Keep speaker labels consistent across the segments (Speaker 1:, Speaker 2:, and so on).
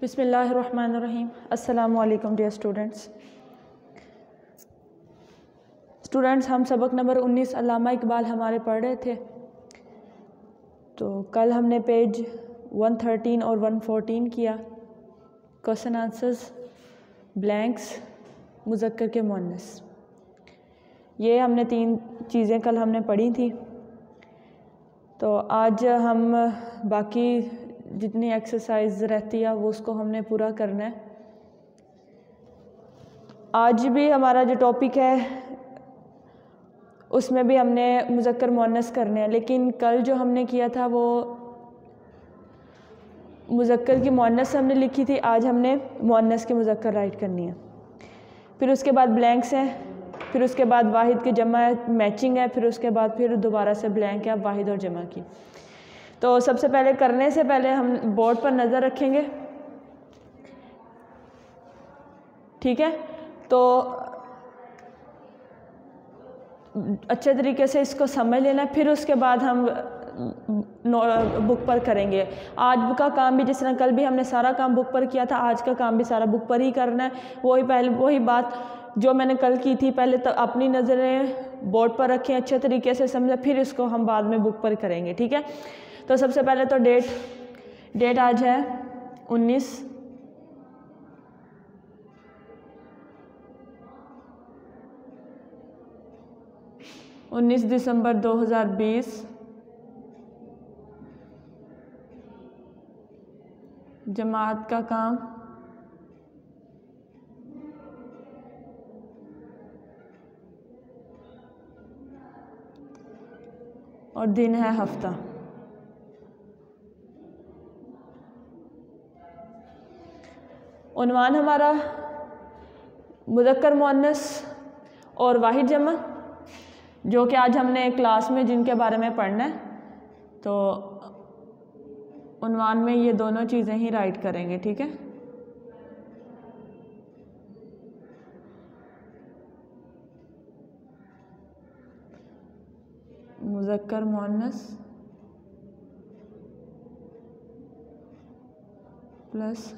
Speaker 1: बिस्मिल्लाहिर्रहमानिर्रहीम। अस्सलामु अलैकुम डियर स्टूडेंट्स। हम सबक नंबर 19 अल्लामा इकबाल हमारे पढ़ रहे थे। तो कल हमने पेज 113 और 114 किया। क्वेश्चन आंसर्स, ब्लैंक्स, मुज़क्कर के मुअन्नस, ये हमने 3 चीज़ें कल हमने पढ़ी थी। तो आज हम बाकी जितनी एक्सरसाइज रहती है वो उसको हमने पूरा करना है। आज भी हमारा जो टॉपिक है उसमें भी हमने मुज़क्कर मुअन्नस करने हैं, लेकिन कल जो हमने किया था वो मुज़क्कर की मुअन्नस हमने लिखी थी, आज हमने मुअन्नस के मुज़क्कर राइट करनी है। फिर उसके बाद ब्लैंक्स हैं, फिर उसके बाद वाहिद की जमा मैचिंग है, फिर उसके बाद फिर दोबारा से ब्लैंक है वाहिद और जमा की। तो सबसे पहले करने से पहले हम बोर्ड पर नज़र रखेंगे, ठीक है। तो अच्छे तरीके से इसको समझ लेना, फिर उसके बाद हम बुक पर करेंगे। आज का काम भी जिस तरह कल भी हमने सारा काम बुक पर किया था, आज का काम भी सारा बुक पर ही करना है। वही बात जो मैंने कल की थी, पहले तो अपनी नज़रें बोर्ड पर रखें, अच्छे तरीके से समझें, फिर इसको हम बाद में बुक पर करेंगे, ठीक है। तो सबसे पहले तो डेट आज है 19 दिसंबर 2020। जमात का काम और दिन है हफ्ता। उन्वान हमारा मुज़क्कर मुअन्नस और वाहिद जमा, जो कि आज हमने क्लास में जिनके बारे में पढ़ना है। तो उन्वान में ये दोनों चीज़ें ही राइट करेंगे, ठीक है। मुज़क्कर मुअन्नस प्लस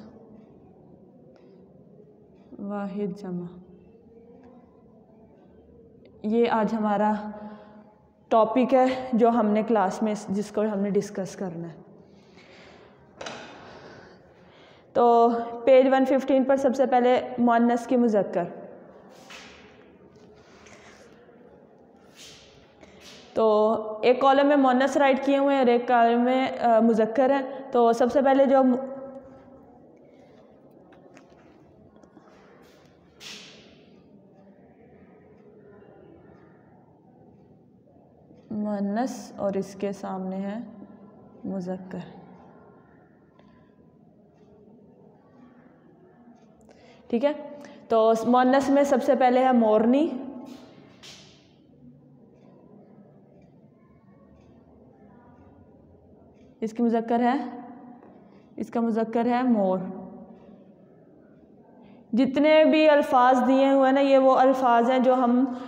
Speaker 1: वाहिद जमा, ये आज हमारा टॉपिक है जो हमने क्लास में जिसको हमने डिस्कस करना है। तो पेज 115 पर सबसे पहले मुअन्नस की मुज़क्कर। तो एक कॉलम में मुअन्नस राइट किए हुए हैं और एक कॉलम में मुज़क्कर है। तो सबसे पहले जो मुअन्नस और इसके सामने है मुज़क्कर, ठीक है। तो मुअन्नस में सबसे पहले है मोरनी, इसकी मुज़क्कर है, इसका मुज़क्कर है मोर। जितने भी अल्फाज दिए हुए हैं ना, ये वो अल्फाज हैं जो हम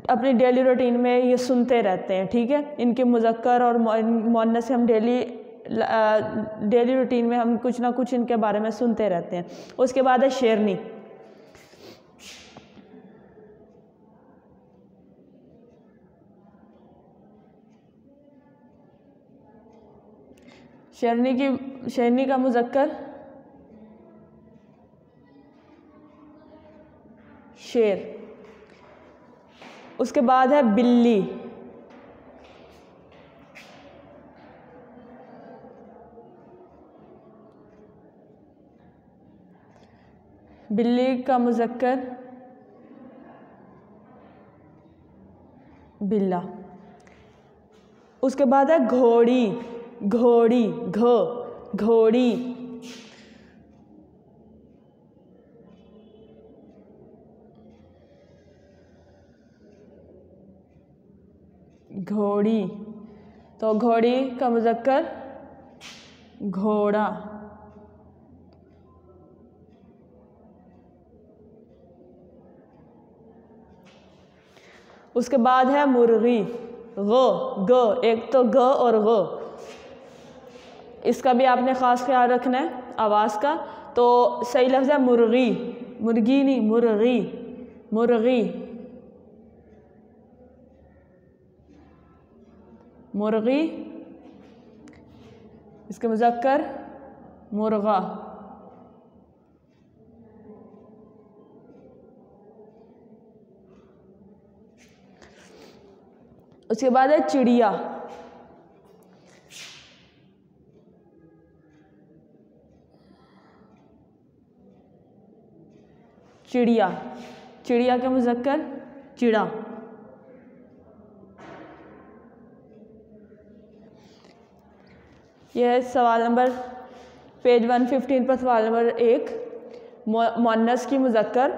Speaker 1: अपनी डेली रूटीन में ये सुनते रहते हैं, ठीक है। इनके मुज़क्कर और मुअन्नस हम डेली रूटीन में हम कुछ ना कुछ इनके बारे में सुनते रहते हैं। उसके बाद है शेरनी, शेरनी का मुज़क्कर शेर। उसके बाद है बिल्ली, बिल्ली का मुज़क्कर बिल्ला। उसके बाद है घोड़ी, घोड़ी घोड़ी। घोड़ी, तो घोड़ी का मुज़क्कर घोड़ा। उसके बाद है मुर्गी, ग, एक तो ग और ग, इसका भी आपने ख़ास ख्याल रखना है। आवाज़ का, तो सही लफ्ज़ है मुर्गी, मुर्गी नहीं मुर्गी, मुर्गी, मुर्गी, इसके मुज़क्कर मुर्गा। उसके बाद है चिड़िया, चिड़िया, चिड़िया के मुज़क्कर चिड़ा। यह है सवाल नंबर पेज 115 पर सवाल नंबर 1, मुअन्नस की मुज़क्कर।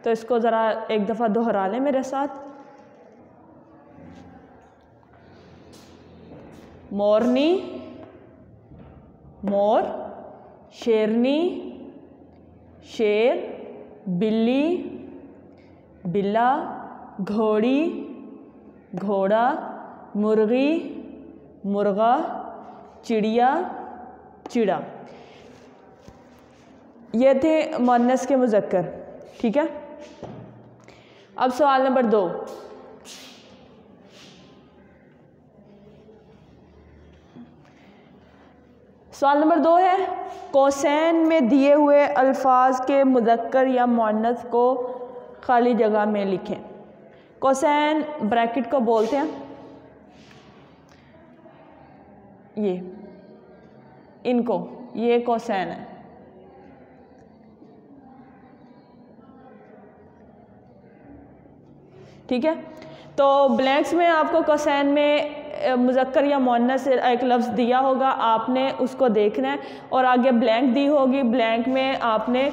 Speaker 1: तो इसको ज़रा एक दफ़ा दोहरा लें मेरे साथ। मोरनी, मोर, शेरनी, शेर, बिल्ली, बिल्ला, घोड़ी, घोड़ा, मुर्गी, मुर्गा, चिड़िया, चिड़ा। ये थे मुअन्नस के मुज़क्कर। ठीक है, अब सवाल नंबर 2। सवाल नंबर 2 है, कौसैन में दिए हुए अल्फाज के मुज़क्कर या मुअन्नस को खाली जगह में लिखें। कौसैन ब्रैकेट को बोलते हैं, ये इनको, ये कौसैन है। ठीक है, तो ब्लैंक्स में आपको कौसैन में मुज़क्कर या मुअन्नस एक लफ्ज़ दिया होगा, आपने उसको देखना है, और आगे ब्लैंक दी होगी, ब्लैंक में आपने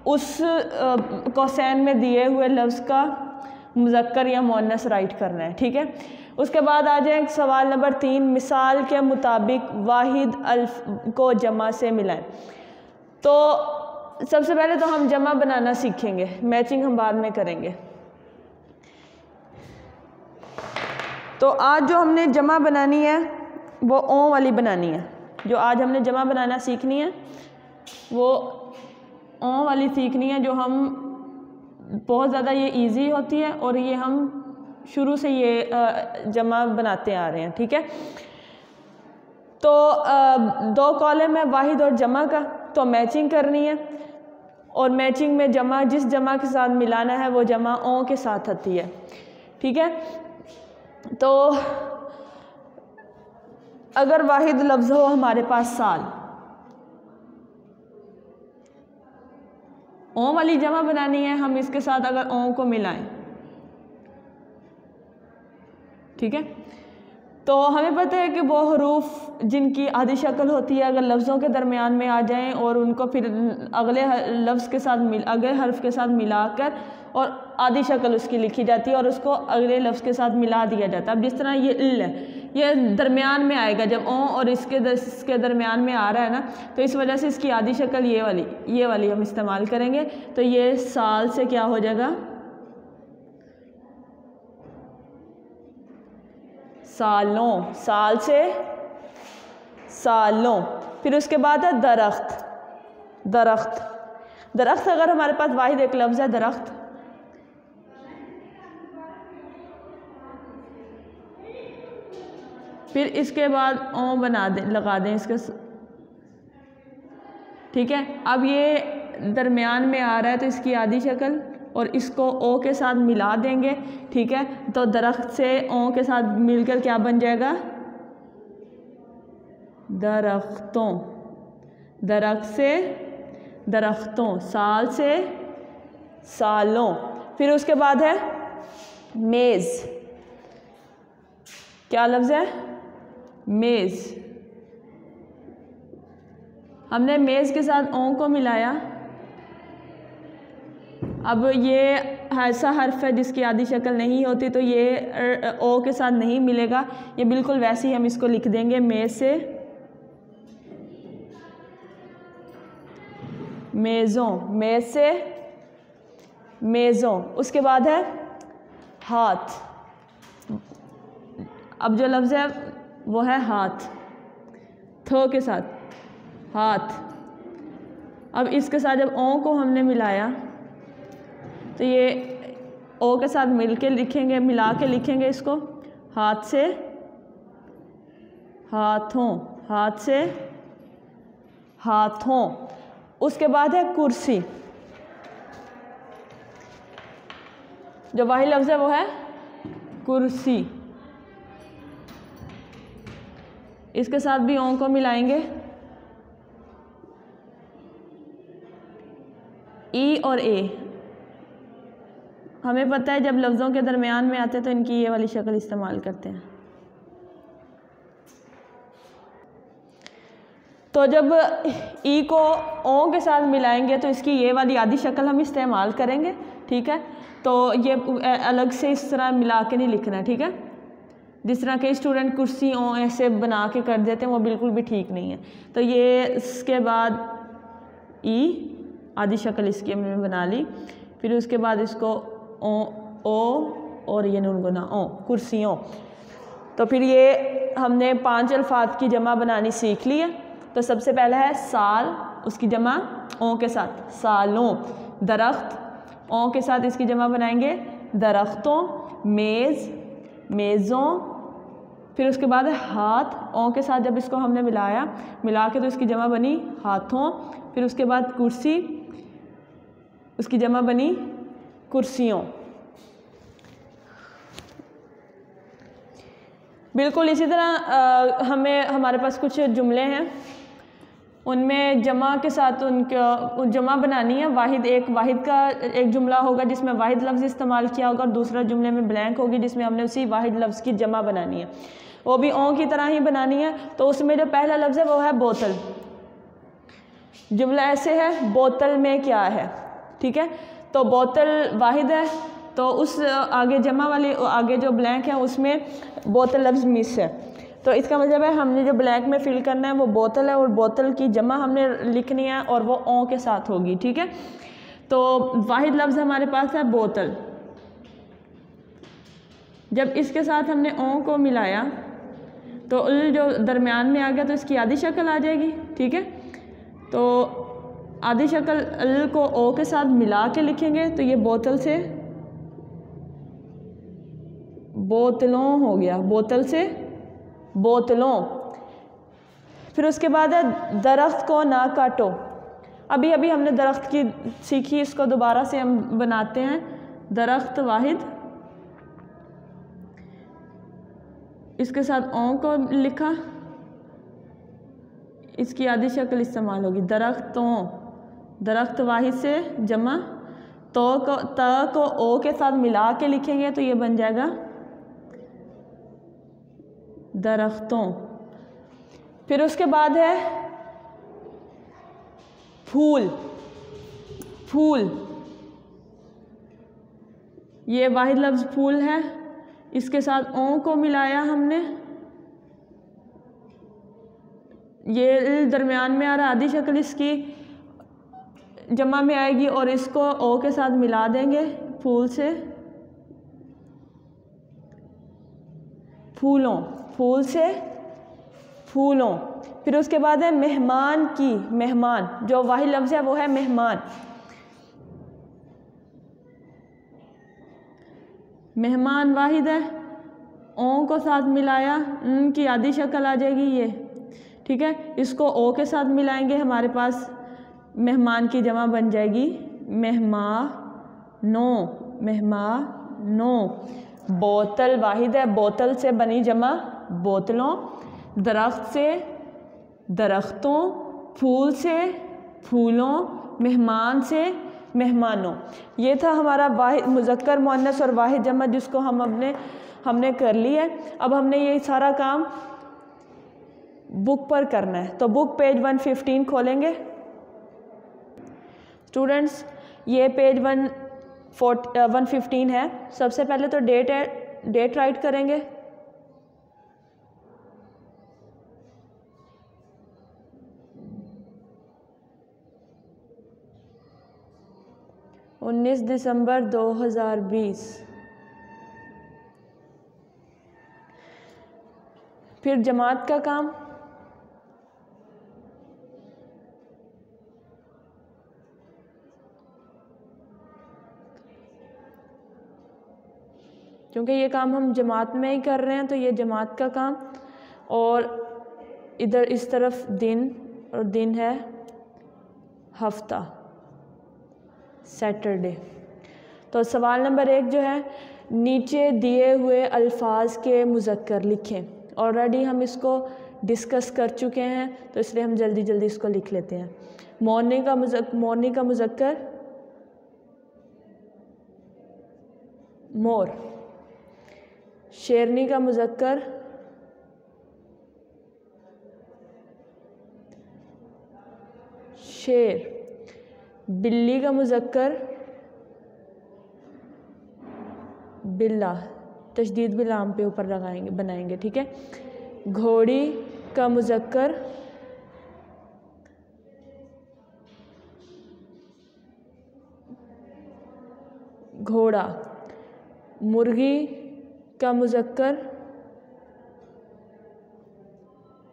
Speaker 1: उस कौसैन में दिए हुए लफ्ज़ का मुज़क्कर या मुअन्नस राइट करना है। ठीक है, उसके बाद आ जाए सवाल नंबर 3, मिसाल के मुताबिक वाहिद अल्फ को जमा से मिलाएं। तो सबसे पहले तो हम जमा बनाना सीखेंगे, मैचिंग हम बाद में करेंगे। तो आज जो हमने जमा बनानी है वो ओ वाली बनानी है। जो आज हमने जमा बनाना सीखनी है वो ओ वाली सीखनी है, जो हम बहुत ज़्यादा ये इजी होती है और ये हम शुरू से ये जमा बनाते आ रहे हैं। ठीक है, तो 2 कॉलम है वाहिद और जमा का, तो मैचिंग करनी है, और मैचिंग में जमा जिस जमा के साथ मिलाना है वो जमा ओ के साथ आती है। ठीक है, तो अगर वाहिद लफ्ज़ हो हमारे पास साल, ओ वाली जमा बनानी है, हम इसके साथ अगर ओ को मिलाएं, ठीक है, तो हमें पता है कि वो हरूफ जिनकी आधी शक्ल होती है अगर लफ्ज़ों के दरमियान में आ जाएं और उनको फिर अगले लफ्ज़ के साथ अगले हर्फ के साथ मिलाकर और आधी शक्ल उसकी लिखी जाती है और उसको अगले लफ्ज़ के साथ मिला दिया जाता है। अब जिस तरह ये इल है, ये दरमियान में आएगा, जब ओ और इसके दरमियान में आ रहा है ना, तो इस वजह से इसकी आधी शक्ल ये वाली हम इस्तेमाल करेंगे। तो ये साल से क्या हो जाएगा, सालों, साल से सालों। फिर उसके बाद है दरख्त, दरख्त, दरख्त अगर हमारे पास वाहिद एक लफ्ज़ है दरख्त, फिर इसके बाद ओ बना दें, लगा दें इसके, ठीक है। अब ये दरमियान में आ रहा है तो इसकी आधी शक्ल और इसको ओ के साथ मिला देंगे, ठीक है। तो दरख्त से ओ के साथ मिलकर क्या बन जाएगा, दरख्तों, दरख्त से दरख्तों, साल से सालों। फिर उसके बाद है मेज़, क्या लफ्ज़ है, मेज़। हमने मेज़ के साथ ओ को मिलाया, अब ये ऐसा हर्फ है जिसकी आधी शक्ल नहीं होती तो ये ओ के साथ नहीं मिलेगा, ये बिल्कुल वैसे ही हम इसको लिख देंगे, मेज़ से मेज़ों, मेज़ से मेज़ों। उसके बाद है हाथ, अब जो लफ्ज़ है वो है हाथ, थ के साथ, हाथ, अब इसके साथ जब ओ को हमने मिलाया तो ये ओ के साथ मिल के लिखेंगे, मिला के लिखेंगे इसको हाथ से हाथों, हाथ से हाथों। उसके बाद है कुर्सी, जो वाही लफ्ज़ है वो है कुर्सी। इसके साथ भी ओ को मिलाएंगे, ई और ए। हमें पता है जब लफ्ज़ों के दरमियान में आते हैं तो इनकी ये वाली शक्ल इस्तेमाल करते हैं। तो जब ई को ओ के साथ मिलाएंगे तो इसकी ये वाली आधी शक्ल हम इस्तेमाल करेंगे, ठीक है। तो ये अलग से इस तरह मिला के नहीं लिखना, ठीक है। जिस तरह के स्टूडेंट कुर्सी ओ ऐसे बना के कर देते हैं वो बिल्कुल भी ठीक नहीं है। तो ये इसके बाद ई आधी शक्ल इसकी हमने बना ली, फिर उसके बाद इसको ओ और ये नून गुना ओ, कुर्सियों। तो फिर ये हमने 5 अल्फाज की जमा बनानी सीख ली है। तो सबसे पहला है साल, उसकी जमा ओ के साथ सालों। दरख्त, ओ के साथ इसकी जमा बनाएंगे दरख्तों। मेज़, मेज़ों। फिर उसके बाद है हाथ, ओ के साथ जब इसको हमने मिला के तो इसकी जमा बनी हाथों। फिर उसके बाद कुर्सी, उसकी जमा बनी कुर्सियों। बिल्कुल इसी तरह हमारे पास कुछ जुमले हैं, उनमें जमा के साथ उनका जमा बनानी है। एक वाहिद का एक जुमला होगा जिसमें वाहिद लफ्ज़ इस्तेमाल किया होगा और दूसरा जुमले में ब्लैंक होगी जिसमें हमने उसी वाहिद लफ्ज़ की जमा बनानी है, वो भी ओ की तरह ही बनानी है। तो उसमें जो पहला लफ्ज़ है वो है बोतल। जुमला ऐसे है, बोतल में क्या है, ठीक है। तो बोतल वाहिद है, तो उस आगे जमा वाली आगे जो ब्लैंक है उसमें बोतल लफ्ज़ मिस है। तो इसका मतलब है हमने जो ब्लैंक में फिल करना है वो बोतल है और बोतल की जमा हमने लिखनी है और वो ओ के साथ होगी, ठीक है। तो वाहिद लफ्ज़ हमारे पास है बोतल। जब इसके साथ हमने ओ को मिलाया तो उल जो दरमियान में आ गया तो इसकी आधी शक्ल आ जाएगी, ठीक है। तो आधी शक्ल अल को ओ के साथ मिला के लिखेंगे तो ये बोतल से बोतलों हो गया, बोतल से बोतलों। फिर उसके बाद है दरख्त को ना काटो। अभी अभी हमने दरख्त की सीखी, इसको दोबारा से हम बनाते हैं। दरख्त वाहिद, इसके साथ ओ को लिखा, इसकी आधी शक्ल इस्तेमाल होगी दरख्तों। दरख्त वाहिद से जमा, तो को ओ के साथ मिला के लिखेंगे तो ये बन जाएगा दरख्तों। फिर उसके बाद है फूल। फूल, ये वाहिद लफ्ज़ फूल है, इसके साथ ओ को मिलाया हमने, ये दरमियान में आ रहा, आधी शक्ल इसकी जमा में आएगी और इसको ओ के साथ मिला देंगे फूल से फूलों। फूल से फूलों। फिर उसके बाद है मेहमान की। मेहमान, जो वाहिद लफ्ज़ है वो है मेहमान। मेहमान वाहिद है, ओ को साथ मिलाया, उनकी आधी शक्ल आ जाएगी ये, ठीक है। इसको ओ के साथ मिलाएंगे, हमारे पास मेहमान की जमा बन जाएगी मेहमानों। मेहमानों। बोतल वाहिद है, बोतल से बनी जमा बोतलों। दरख्त से दरख्तों। फूल से फूलों। मेहमान से मेहमानों। ये था हमारा वाहिद मुज़क्कर मुअन्नस और वाहिद जमा जिसको हमने कर लिया है। अब हमने ये सारा काम बुक पर करना है। तो बुक पेज 115 खोलेंगे स्टूडेंट्स। ये पेज 115 है। सबसे पहले तो डेट राइट करेंगे। उन्नीस दिसंबर 2020। फिर जमात का काम, क्योंकि ये काम हम जमात में ही कर रहे हैं तो ये जमात का काम, और इधर इस तरफ दिन, और दिन है हफ्ता, सैटरडे। तो सवाल नंबर 1 जो है, नीचे दिए हुए अल्फाज के मुज़क्कर लिखें। ऑलरेडी हम इसको डिस्कस कर चुके हैं तो इसलिए हम जल्दी जल्दी इसको लिख लेते हैं। मोरनी का मुज़क्कर मोर, शेरनी का मुज़क्कर शेर, बिल्ली का मुज़क्कर बिल्ला, तशदीद भी लाम पे ऊपर लगाएंगे बनाएंगे, ठीक है। घोड़ी का मुज़क्कर घोड़ा, मुर्गी का मुज़क्कर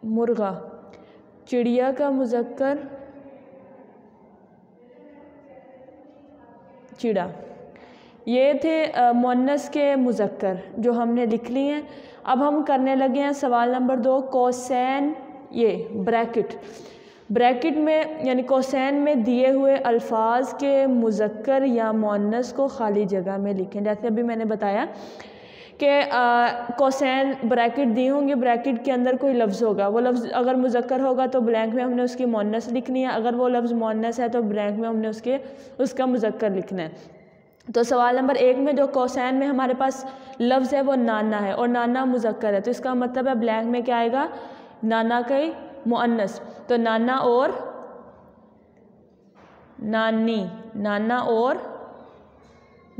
Speaker 1: मुर्गा, चिड़िया का मुज़क्कर चिड़ा। ये थे मुअन्नस के मुज़क्कर जो हमने लिख लिए हैं। अब हम करने लगे हैं सवाल नंबर 2, कोसैन, ये ब्रैकेट में यानी कोसैन में दिए हुए अल्फाज के मुज़क्कर या मुअन्नस को खाली जगह में लिखें। जैसे अभी मैंने बताया कि कोसैन ब्रैकेट दी होंगी, ब्रैकेट के अंदर कोई लफ्ज़ होगा, वो लफ्ज़ अगर मुज़क्कर होगा तो ब्लैंक में हमने उसकी मुअन्नस लिखनी है, अगर वो लफ्ज़ मुअन्नस है तो ब्लैंक में हमने उसका मुज़क्कर लिखना है। तो सवाल नंबर 1 में जो कोसैन में हमारे पास लफ्ज़ है वो नाना है और नाना मुज़क्कर है, तो इसका मतलब है ब्लैंक में क्या आएगा, नाना का मुअन्नस। तो नाना और नानी, नाना और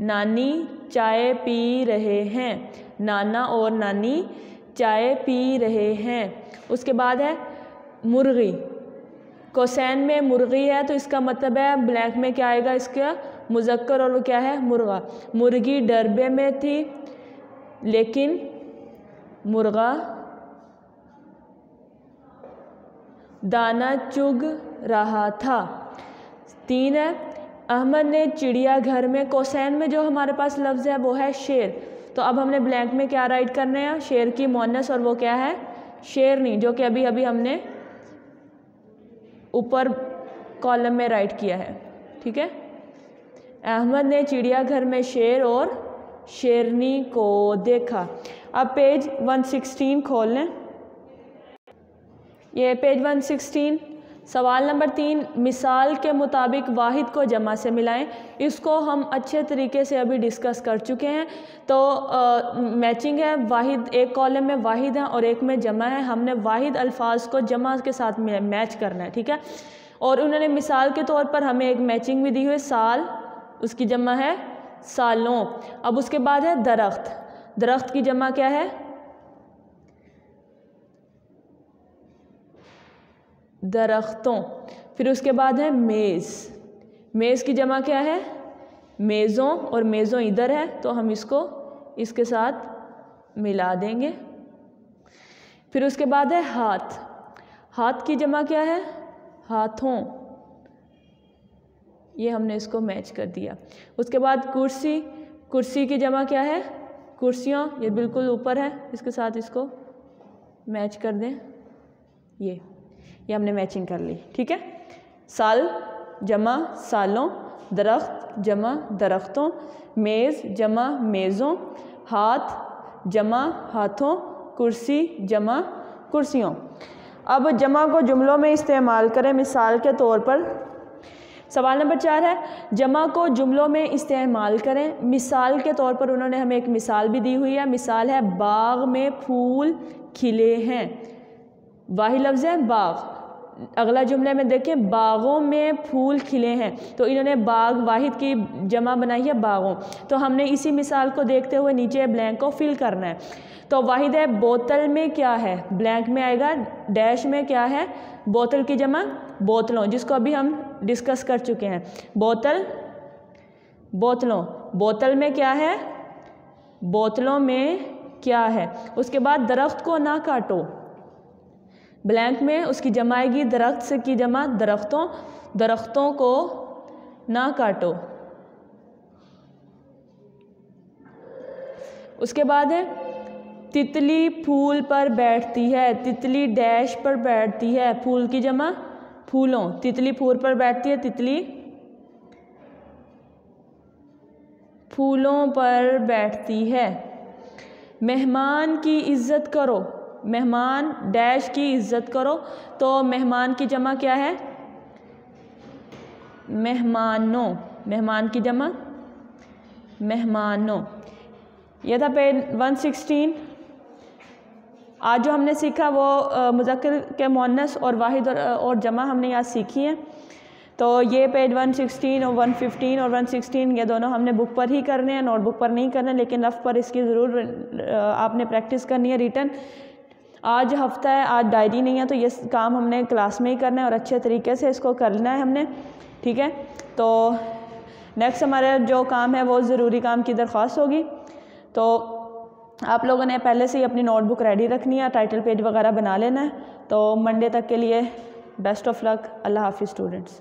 Speaker 1: नानी चाय पी रहे हैं, नाना और नानी चाय पी रहे हैं। उसके बाद है मुर्गी, कोसैन में मुर्गी है तो इसका मतलब है ब्लैंक में क्या आएगा, इसका मुज़क्कर, और वो क्या है, मुर्गा। मुर्गी डरबे में थी लेकिन मुर्गा दाना चुग रहा था। 3 है, अहमद ने चिड़ियाघर में, कोसैन में जो हमारे पास लफ्ज़ है वो है शेर, तो अब हमने ब्लैंक में क्या राइट करना है, शेर की मुअन्नस, और वो क्या है, शेरनी, जो कि अभी अभी हमने ऊपर कॉलम में राइट किया है, ठीक है। अहमद ने चिड़ियाघर में शेर और शेरनी को देखा। अब पेज 116 खोल लें, ये पेज 116। सवाल नंबर 3, मिसाल के मुताबिक वाहिद को जमा से मिलाएं। इसको हम अच्छे तरीके से अभी डिस्कस कर चुके हैं। तो मैचिंग है, वाहिद एक कॉलम में वाहिद है और एक में जमा है, हमने वाहिद अल्फाज को जमा के साथ मैच करना है, ठीक है। और उन्होंने मिसाल के तौर पर हमें एक मैचिंग भी दी हुई है, साल, उसकी जमा है सालों। अब उसके बाद है दरख्त, दरख्त की जमा क्या है, दरख्तों। फिर उसके बाद है मेज़, मेज़ की जमा क्या है, मेज़ों, और मेज़ों इधर है तो हम इसको इसके साथ मिला देंगे। फिर उसके बाद है हाथ, हाथ की जमा क्या है, हाथों, ये हमने इसको मैच कर दिया। उसके बाद कुर्सी, कुर्सी की जमा क्या है, कुर्सियों, ये बिल्कुल ऊपर है, इसके साथ इसको मैच कर दें, ये हमने मैचिंग कर ली, ठीक है। साल जमा सालों, दरख्त जमा दरख्तों, मेज़ जमा मेज़ों, हाथ जमा हाथों, कुर्सी जमा कुर्सियों। अब जमा को जुमलों में इस्तेमाल करें मिसाल के तौर पर। सवाल नंबर 4 है, जमा को जुमलों में इस्तेमाल करें। मिसाल के तौर पर उन्होंने हमें एक मिसाल भी दी हुई है, मिसाल है बाग में फूल खिले हैं, वाही लफ्ज़ है बाग। अगला जुमले में देखें, बागों में फूल खिले हैं, तो इन्होंने बाग वाहिद की जमा बनाई है बागों। तो हमने इसी मिसाल को देखते हुए नीचे ब्लैंक को फिल करना है। तो वाहिद है बोतल में क्या है, ब्लैंक में आएगा, डैश में क्या है, बोतल की जमा बोतलों, जिसको अभी हम डिस्कस कर चुके हैं। बोतल बोतलों, बोतल में क्या है, बोतलों में क्या है। उसके बाद दरख्त को ना काटो, ब्लैंक में उसकी जमा आएगी दरख्त से की जमा दरख्तों, दरख्तों को ना काटो। उसके बाद है तितली फूल पर बैठती है, तितली डैश पर बैठती है, फूल की जमा फूलों, तितली फूल पर बैठती है, तितली फूलों पर बैठती है। मेहमान की इज्जत करो, मेहमान डैश की इज्जत करो, तो मेहमान की जमा क्या है? मेहमानों, मेहमान की जमा मेहमानों। यह था पेज 116। आज जो हमने सीखा वो मुज़क्कर के मुअन्नस और वाहिद और जमा हमने आज सीखी है। तो ये पेज 116 और 115 और 116 ये दोनों हमने बुक पर ही करने हैं, नोटबुक पर नहीं करने, लेकिन रफ पर इसकी ज़रूर आपने प्रैक्टिस करनी है रिटन। आज हफ्ता है, आज डायरी नहीं है, तो ये काम हमने क्लास में ही करना है और अच्छे तरीके से इसको करना है हमने, ठीक है। तो नेक्स्ट हमारा जो काम है वो ज़रूरी काम की दरख्वास्त होगी। तो आप लोगों ने पहले से ही अपनी नोटबुक रेडी रखनी है, टाइटल पेज वगैरह बना लेना है। तो मंडे तक के लिए बेस्ट ऑफ लक। अल्लाह हाफिज़ स्टूडेंट्स।